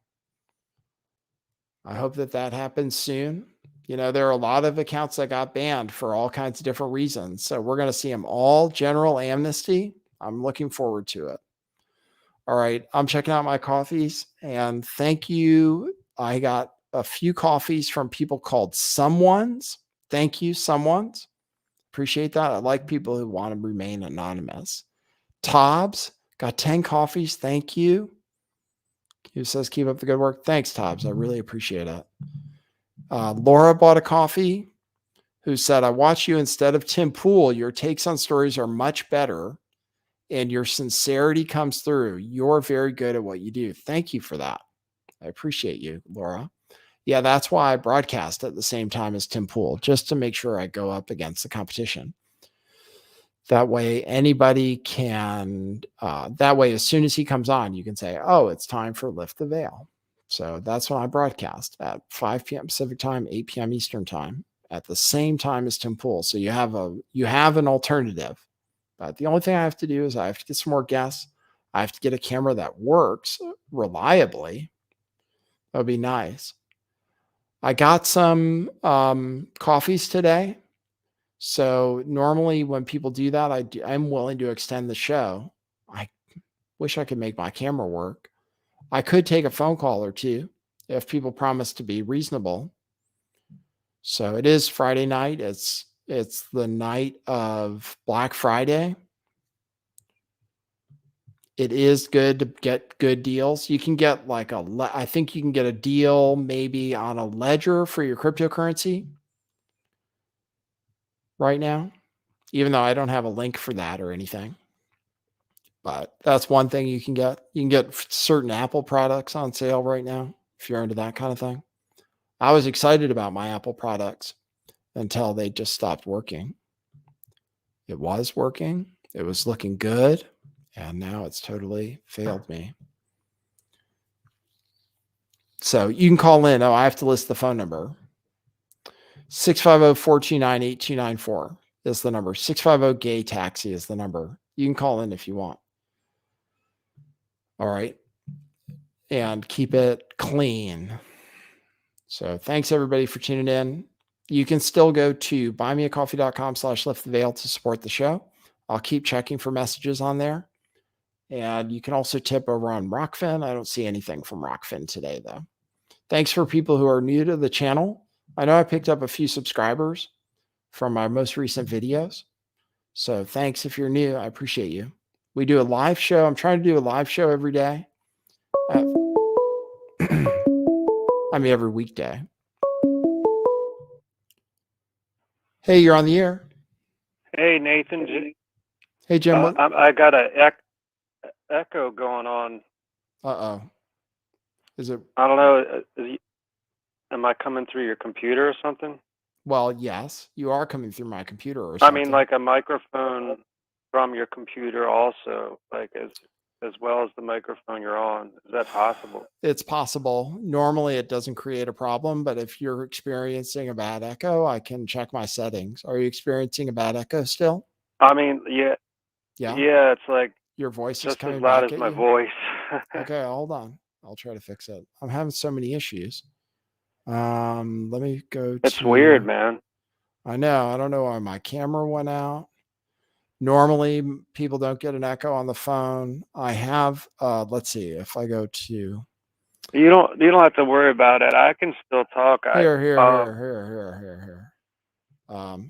I hope that happens soon. You know, there are a lot of accounts that got banned for all kinds of different reasons. So we're going to see them all general amnesty. I'm looking forward to it. All right. I'm checking out my coffees, and thank you. I got a few coffees from people called Someones. Thank you, Someones. Appreciate that. I like people who want to remain anonymous. Tobbs got 10 coffees. Thank you. He says, keep up the good work. Thanks, Tobbs. I really appreciate it. Laura bought a coffee, who said, I watch you instead of Tim Pool. Your takes on stories are much better, and your sincerity comes through. You're very good at what you do. Thank you for that. I appreciate you, Laura. Yeah, that's why I broadcast at the same time as Tim Pool, just to make sure I go up against the competition. That way, anybody can, that way, as soon as he comes on, you can say, oh, it's time for Lift the Veil. So that's when I broadcast at 5 p.m. Pacific time, 8 p.m. Eastern time, at the same time as Tim Pool. So you have an alternative. But the only thing I have to do is I have to get some more guests. I have to get a camera that works reliably. That would be nice. I got some coffees today. So normally when people do that, I'm willing to extend the show. I wish I could make my camera work. I could take a phone call or two if people promise to be reasonable. So it is Friday night. It's the night of Black Friday. It is good to get good deals. You can get I think you can get a deal maybe on a ledger for your cryptocurrency right now, even though I don't have a link for that or anything. But that's one thing you can get. You can get certain Apple products on sale right now if you're into that kind of thing. I was excited about my Apple products until they just stopped working. It was working. It was looking good. And now it's totally failed me. So you can call in. Oh, I have to list the phone number. 650-429-8294 is the number. 650-GAY-TAXI is the number. You can call in if you want. All right. And keep it clean. So thanks everybody for tuning in. You can still go to buymeacoffee.com/lifttheveil to support the show. I'll keep checking for messages on there. And you can also tip over on Rockfin. I don't see anything from Rockfin today, though. Thanks for people who are new to the channel. I know I picked up a few subscribers from my most recent videos. So thanks if you're new. I appreciate you. We do a live show. I'm trying to do a live show every day. Every weekday. Hey, you're on the air.
Hey, Nathan.
Hey, Jim.
I got a echo going on.
Uh-oh. Is it?
I don't know. Am I coming through your computer or something?
Well, yes, you are coming through my computer or something.
I mean, like a microphone from your computer also, like as well as the microphone you're on. Is that possible?
It's possible. Normally it doesn't create a problem, but if you're experiencing a bad echo, I can check my settings. Are you experiencing a bad echo still?
I mean, yeah. Yeah, it's like
your voice
just
is coming
as loud
back
as
at
my
you?
voice.
Okay, hold on. I'll try to fix it. I'm having so many issues. Let me go
It's weird, man.
I know. I don't know why my camera went out. Normally people don't get an echo on the phone. I have let's see if I go to
You don't have to worry about it. I can still talk.
Here.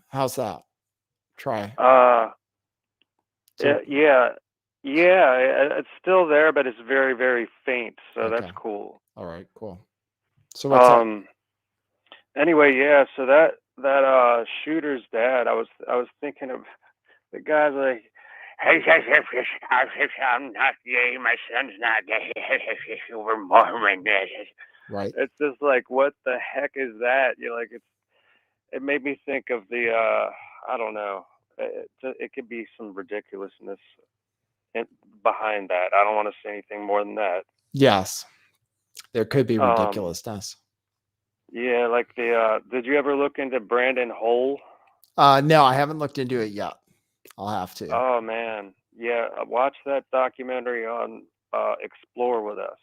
How's that? Try.
Yeah. It's still there, but it's very, very faint. So
Okay.
that's cool.
All right, cool. So what's up?
Anyway, yeah. So that shooter's dad. I was thinking of the guy's like, hey, I'm not gay. My son's not gay. We're Mormon.
Right.
It's just like, what the heck is that? You're like, it made me think of the I don't know. It could be some ridiculousness behind that. I don't want to say anything more than that.
Yes, there could be ridiculousness.
Yeah, like did you ever look into Brandon Hole?
No, I haven't looked into it yet. I'll have to.
Oh man, yeah, watch that documentary on Explore with Us.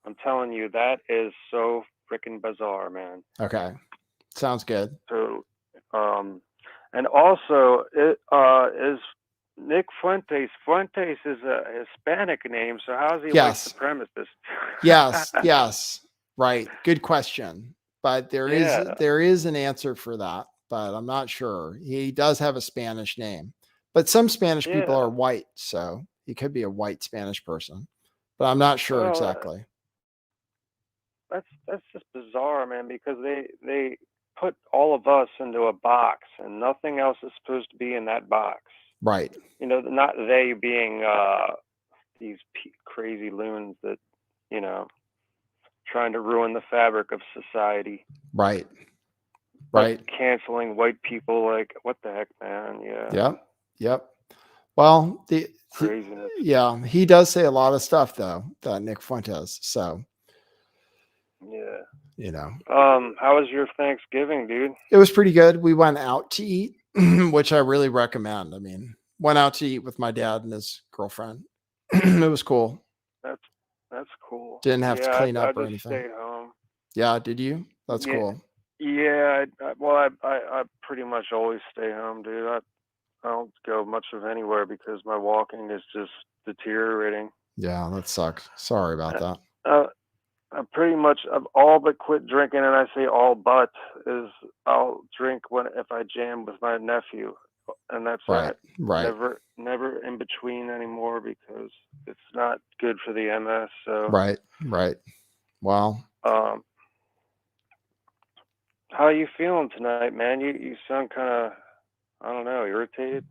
I'm telling you, that is so freaking bizarre, man.
Okay, sounds good.
So, and also it is Nick Fuentes. Fuentes is a Hispanic name, so how is he a white supremacist?
Yes. Right. Good question. But there is an answer for that, but I'm not sure. He does have a Spanish name. But some Spanish people are white, so he could be a white Spanish person. But I'm not sure exactly.
That's just bizarre, man, because they put all of us into a box and nothing else is supposed to be in that box.
Right.
You know, not they being these crazy loons that, you know, trying to ruin the fabric of society.
Right.
Right. Like canceling white people, like, what the heck, man? Yeah.
Yep. Well,
craziness.
He does say a lot of stuff though, that Nick Fuentes. So
yeah.
You know.
How was your Thanksgiving, dude?
It was pretty good. We went out to eat, which I really recommend. I mean, went out to eat with my dad and his girlfriend. It was cool.
That's cool.
Didn't have to clean up or anything.
I just stayed home.
Yeah, did you? That's cool.
Yeah, I pretty much always stay home, dude. I don't go much of anywhere because my walking is just deteriorating.
Yeah, that sucks. Sorry about that.
I've all but quit drinking, and I say all but is I'll drink if I jam with my nephew, and that's it.
Right.
Never in between anymore because it's not good for the MS. So
Right. Well,
how are you feeling tonight, man? You sound kind of, I don't know, irritated.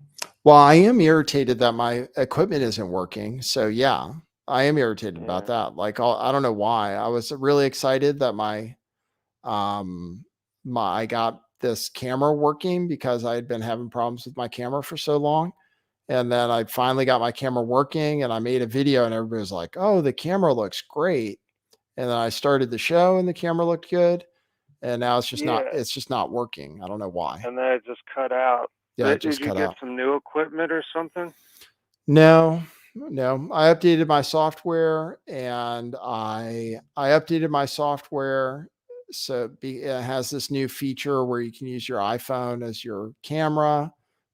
Well, I am irritated that my equipment isn't working. So yeah, I am irritated about that. Like, I don't know why. I was really excited that I got this camera working because I had been having problems with my camera for so long. And then I finally got my camera working and I made a video and everybody was like, oh, the camera looks great. and then I started the show and the camera looked good, and now it's just not.
Yeah.
It's just not working. I don't know why.
And then it just cut out.
Yeah, it
Did
just
you
cut
get
out.
some new equipment or something?
No, no. I updated my software, and I updated my software so it has this new feature where you can use your iPhone as your camera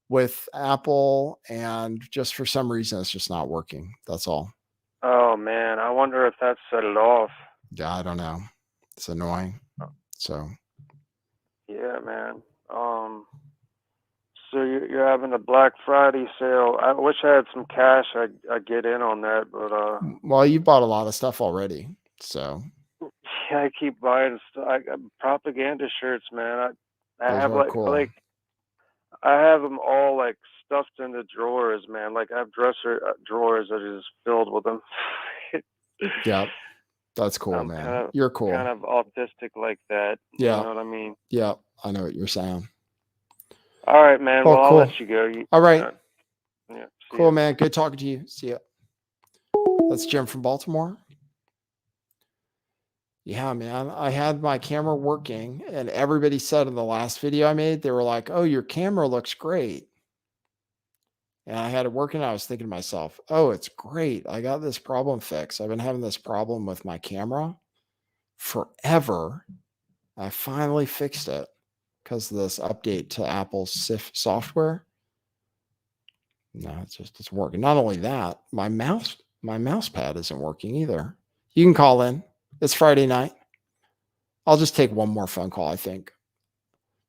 with Apple, and just for some reason it's just not working. That's all.
Oh man, I wonder if that set it off.
Yeah, I don't know. It's annoying. So
Yeah, man. So you're having a Black Friday sale. I wish I had some cash. I'd get in on that, but
well, you bought a lot of stuff already. So
yeah, I keep buying propaganda shirts, man. I
those
have
are cool.
I have them all like stuffed into drawers, man. Like I have dresser drawers that are just filled with them.
Yeah, that's cool,
I'm
man. You're cool.
kind of autistic like that.
Yeah.
You know what I mean?
Yeah, I know what you're saying.
All right, man.
Oh,
Well,
cool.
I'll let you go.
All right.
Yeah.
Cool, man. Good talking to you. See ya. That's Jim from Baltimore. Yeah, man. I had my camera working, and everybody said in the last video I made, they were like, "Oh, your camera looks great." And I had it working. I was thinking to myself, "Oh, it's great. I got this problem fixed. I've been having this problem with my camera forever. I finally fixed it because of this update to Apple's SIF software." No, it's working. Not only that, my mouse pad isn't working either. You can call in. It's Friday night. I'll just take one more phone call, I think.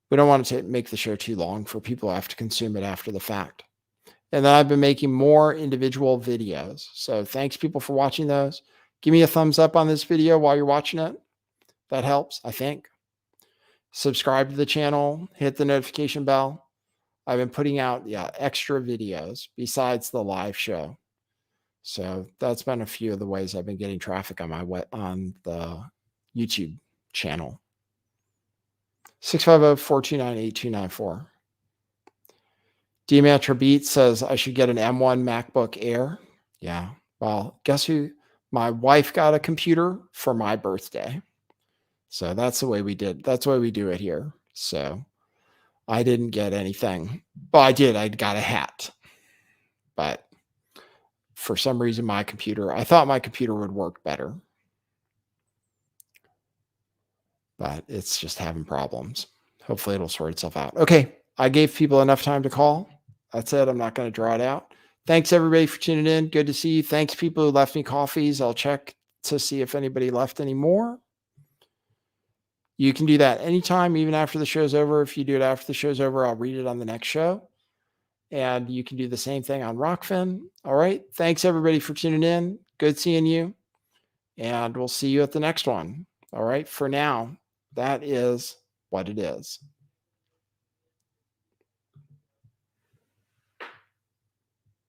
We don't want to make the show too long for people who have to consume it after the fact. And then I've been making more individual videos. So thanks, people, for watching those. Give me a thumbs up on this video while you're watching it. That helps, I think. Subscribe to the channel. Hit the notification bell. I've been putting out extra videos besides the live show. So that's been a few of the ways I've been getting traffic on the YouTube channel. 650-429-8294. Demetri Beat says I should get an M1 MacBook Air. Yeah. Well, guess who? My wife got a computer for my birthday. So that's the way we did. That's the way we do it here. So I didn't get anything. Well, I did. I got a hat. But for some reason, I thought my computer would work better. But it's just having problems. Hopefully it'll sort itself out. Okay. I gave people enough time to call. That's it. I'm not going to draw it out. Thanks, everybody, for tuning in. Good to see you. Thanks, people who left me coffees. I'll check to see if anybody left any more. You can do that anytime, even after the show's over. If you do it after the show's over, I'll read it on the next show. And you can do the same thing on Rockfin. All right. Thanks, everybody, for tuning in. Good seeing you. And we'll see you at the next one. All right. For now, that is what it is.